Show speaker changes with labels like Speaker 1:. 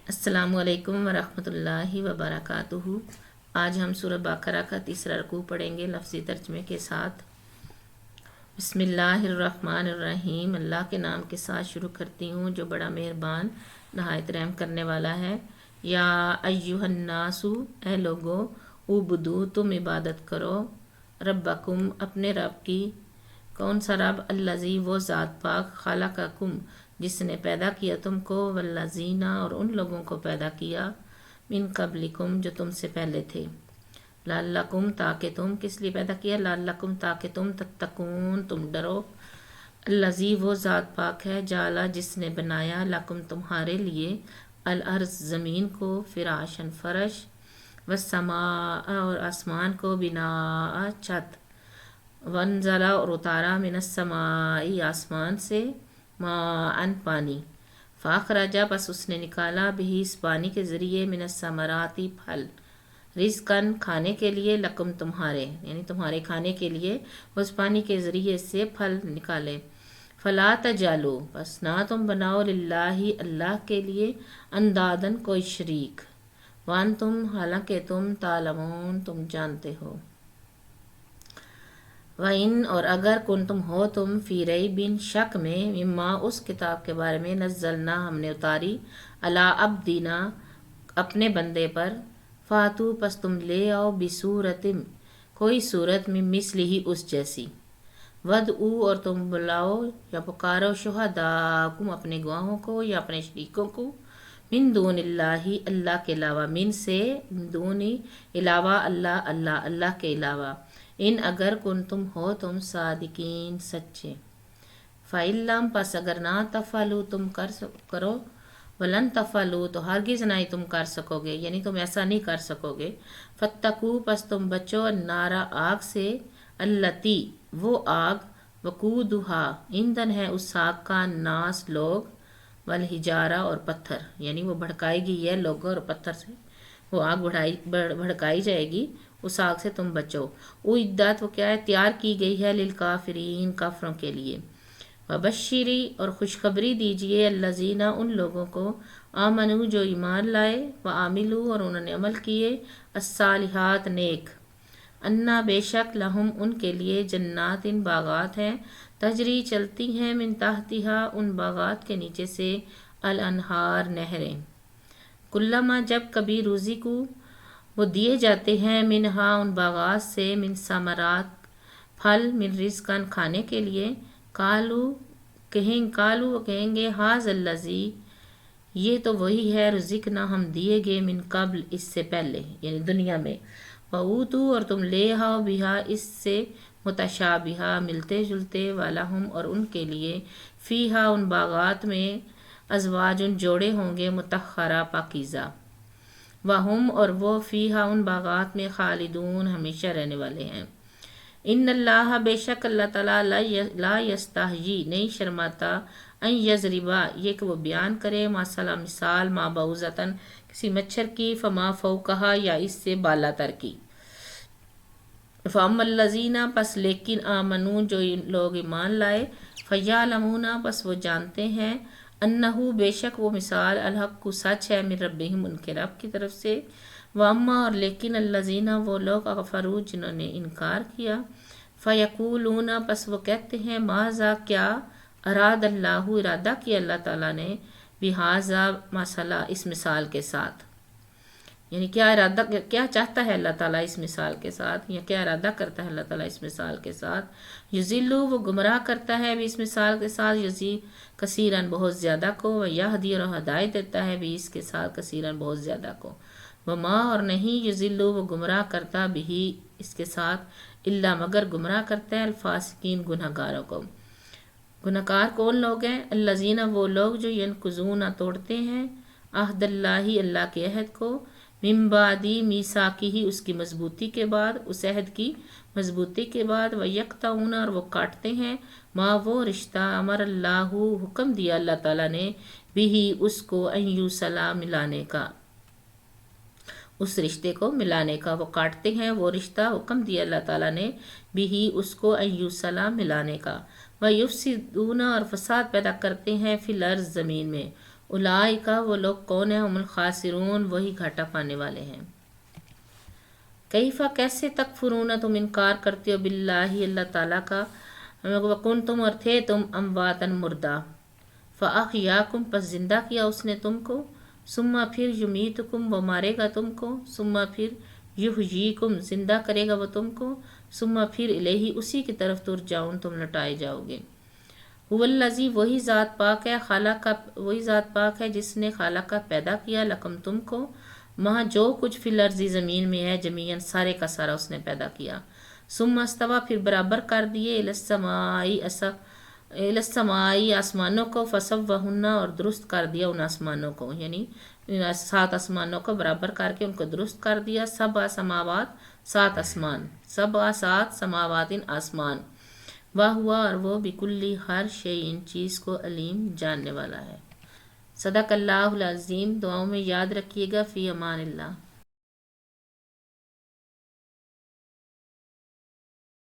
Speaker 1: السلام علیکم ورحمۃ اللہ وبرکاتہ۔ آج ہم سورہ بقرہ کا تیسرا رکوع پڑھیں گے لفظی ترجمے کے ساتھ۔ بسم اللہ الرحمن الرحیم، اللہ کے نام کے ساتھ شروع کرتی ہوں جو بڑا مہربان نہایت رحم کرنے والا ہے۔ یا ایھا الناس، اے لوگو، اعبدوا، تم عبادت کرو، ربکم، اپنے رب کی۔ کون سا رب؟ الذی، وہ ذات پاک، خلقکم، جس نے پیدا کیا تم کو، والذین، اور ان لوگوں کو پیدا کیا، من قبلکم، جو تم سے پہلے تھے، لعلکم، تاکہ تم، کس لیے پیدا کیا؟ لعلکم، تاکہ تم، تتقون، تم ڈرو۔ الذی، وہ ذات پاک ہے، جعل، جس نے بنایا، لکم، تمہارے لیے، الارض، زمین کو، فراشن، فرش، والسماء، اور آسمان کو، بناء، چھت، وانزل، اور اتارا، من السماء، آسمان سے، ماء، پانی، فاخرج، پس اس نے نکالا، بھی، اس پانی کے ذریعے، من الثمرات، پھل، رزقاً، کھانے کے لیے، لکم، تمہارے، یعنی تمہارے کھانے کے لیے اس پانی کے ذریعے سے پھل نکالے۔ فلا تجعلوا، پس نہ تم بناؤ، للہ، اللہ کے لیے، اندادن، کوئی شریک، وانتم، حالانکہ تم، تعلمون، تم جانتے ہو۔ وَإِنْ، اور اگر کنتم، ہو تم، فی ریب، شک میں، مما، اس کتاب کے بارے میں، نزلنا، ہم نے اتاری، علی عبدنا، اپنے بندے پر، فاتو، پس تم لے آؤ، بصورت، کوئی صورت، من مثلہ، اس جیسی، ودعو، اور تم بلاؤ یا پکارو، شہداءکم، اپنے گواہوں کو یا اپنے شریکوں کو، من دون اللہ، اللہ کے علاوہ، من سے، من دون، علاوہ اللہ، اللہ کے علاوہ، ان، اگر کنتم، ہو تم، صادقین، سچے۔ فَإِن لَّم، پس اگر نہ، تفعلوا، تم کرو، ولن تفعلوا، تو ہرگز نہ ہی تم کر سکو گے، یعنی تم ایسا نہیں کر سکو گے، فاتقوا، پس تم بچو، النار، آگ سے، التی، وہ آگ، وقودھا، ایندھن ہے اس آگ کا، الناس، لوگ، والحجارہ، اور پتھر، یعنی وہ بھڑکائی گئی ہے لوگوں اور پتھر سے، وہ آگ بھڑکائی جائے گی، اس آگ سے تم بچو۔ اعدت، وہ کیا ہے؟ تیار کی گئی ہے، للکافرین، کافروں کے لیے۔ وبشری، اور خوشخبری دیجئے، الذین، ان لوگوں کو، آمنوا، جو ایمان لائے، وعملوا، اور انہوں نے عمل کیے، الصالحات، نیک، انا، بے شک، لہم، ان کے لیے، جنات، باغات ہیں، تجری، چلتی ہیں، من تحتہا، ان باغات کے نیچے سے، الانہار، نہریں، کلما، جب کبھی، روزی کو، وہ دیے جاتے ہیں، منہا، ان باغات سے، من ثمرات، پھل، من رزقاً، کھانے کے لیے، کالو، وہ کہیں گے، ھذا الذی، یہ تو وہی ہے، رزقنا، ہم دیے گے، من قبل، اس سے پہلے، یعنی دنیا میں، وَأُوتُوا، اور تم لے آؤ، بہا، اس سے، متشابہہ، ملتے جلتے، وَلَہُمْ، اور ان کے لیے، فیہا، ان باغات میں، ازواج، جوڑے ہوں گے، مطہرہ، پاکیزہ، وَہُمْ، اور وہ، فیہا، ان باغات میں، خالدون، ہمیشہ رہنے والے ہیں۔ ان اللہ، بے شک اللہ تعالیٰ، لا یستحیی، نہیں شرماتا، ان یضربا، یہ کہ وہ بیان کرے، مثلا، مثال، ما بعوضۃ، کسی مچھر کی، فما فوقہا، یا اس سے بالا تر کی، فاما الذین، پس لیکن، آمنوا، جو لوگ ایمان لائے، فیعلمون، پس وہ جانتے ہیں، انہ، بے شک وہ مثال، الحق، سچ ہے، من ربہم، ان کے رب کی طرف سے، واما، اور لیکن، الذین، وہ لوگ، کفروا، جنہوں نے انکار کیا، فیقولون، پس وہ کہتے ہیں، ماذا، کیا، اراد اللہ، ارادہ کیا اللہ تعالیٰ نے، بہذا، مثلا، اس مثال کے ساتھ، یعنی کیا ارادہ، کیا چاہتا ہے اللہ تعالیٰ اس مثال کے ساتھ، یا کیا ارادہ کرتا ہے اللہ تعالیٰ اس مثال کے ساتھ، یضلو، وہ گمراہ کرتا ہے بھی اس مثال کے ساتھ، یضی، کثیرن، بہت زیادہ کو، ویہدی، اور ہدایت دیتا ہے بھی اس کے ساتھ، کثیرن، بہت زیادہ کو، وما، اور نہیں، یضلو، وہ گمراہ کرتا بھی اس کے ساتھ، الا، مگر گمراہ کرتا ہے، الفاسقین، گناہ گاروں کو۔ گناہ گار کون لوگ ہیں؟ الذین، وہ لوگ، جو ینقضون، توڑتے ہیں، عہد اللہ، اللہ کے عہد کو، من بعد میثاقہ، اس کی مضبوطی کے بعد، اس عہد کی مضبوطی کے بعد، ویقطعون، اور وہ کاٹتے ہیں، ما، وہ رشتہ، امر اللہ، حکم دیا اللہ تعالیٰ نے، بھی، اس کو، ان یوصلا، ملانے کا، اس رشتے کو ملانے کا، وہ کاٹتے ہیں وہ رشتہ، حکم دیا اللہ تعالیٰ نے، بھی، اس کو، ان یوصلا، ملانے کا، وَيُفْسِدُونَ، اور فساد پیدا کرتے ہیں، فی الارض، زمین میں، اولئک وہ لوگ کون ہیں، ہم الخاسرون وہی گھاٹا پانے والے ہیں۔ کیفا کیسے تکفرون تم انکار کرتے ہو باللہ اللہ تعالیٰ کا، وکنتم اور تھے تم امواتن مردہ، فاحیاکم پس زندہ کیا اس نے تم کو، ثم پھر یمیتکم وہ مارے گا تم کو، ثم پھر یحییکم زندہ کرے گا وہ تم کو، ثم پھر الیہ اسی کی طرف ترجعون تم لوٹائے جاؤ گے۔ هو الذی وہی ذات پاک ہے، وہی ذات پاک ہے جس نے خالق کا پیدا کیا لکم تم کو، وہاں جو کچھ فی الارض زمین میں ہے جمیعاً سارے کا سارا اس نے پیدا کیا، ثم استوی پھر برابر کر دیے الی السماء آسمانوں کو، فسوہن اور درست کر دیا ان آسمانوں کو، یعنی 7 آسمانوں کو برابر کر کے ان کو درست کر دیا، 7 سماوات 7 آسمان، 7 سماوات آسمان، ہوا اور وہ بکلی ہر شیء چیز کو علیم جاننے والا ہے۔ صدق اللہ العظیم۔ دعاؤں میں یاد رکھیے گا۔ فی امان اللہ۔